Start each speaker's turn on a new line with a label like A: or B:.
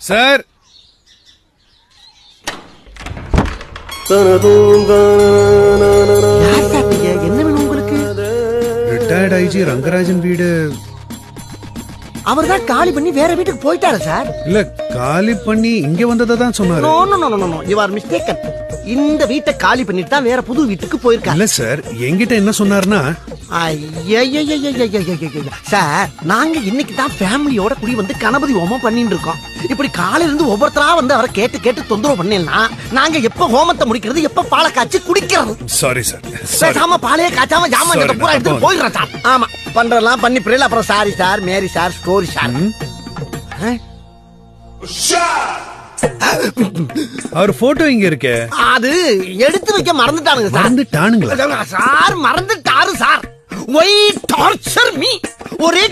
A: Sir
B: என்ன வேணும் உங்களுக்கு?
A: ரிட்டையர்ட் ஐஜி ரங்கராஜன் வீடு.
B: அவர் தான் காலி பண்ணி வேற வீட்டுக்கு போயிட்டாரு சார்.
A: இல்ல காலி பண்ணி இங்க வந்ததை தான் சொன்னாரு.
B: No no no no no, you are mistaken. இந்த வீட்டை காலி பண்ணிட்டு தான் வேற புது வீட்டுக்கு போயிருக்காரு.
A: இல்ல சார், என்கிட்ட என்ன சொன்னாருன்னா,
B: சார் நாங்க இன்னைக்கு தான் ஃபேமிலியோட குடி வந்து கணபதி ஹோமம் பண்ணிட்டு இருக்கோம். இப்படி காலையில இருந்து ஒவ்வொருத்தரா வந்து அவரை கேட்டு கேட்டு தொந்தரவு பண்ணேன்னா நாங்க எப்ப ஹோமத்தை முடிக்கிறது, எப்ப பாலை காய்ச்சி குடிக்கிறது?
A: Sorry sir.
B: பேசாம பாலையே காய்ச்ாம ஜாமான் பூரா எடுத்து போயிடுறேன் சார். ஆமா பண்றலாம் பண்ணி பிறகு அப்புறம் sorry sir, Mary sir, story sir.
A: அவர் போட்டோ இங்க இருக்கே.
B: அது எடுத்து வைக்க மறந்துட்டானுங்க சார்.
A: மறந்துட்டானுங்களா
B: சார்? மறந்துட்டாரு சார். Why torture me. ஒரே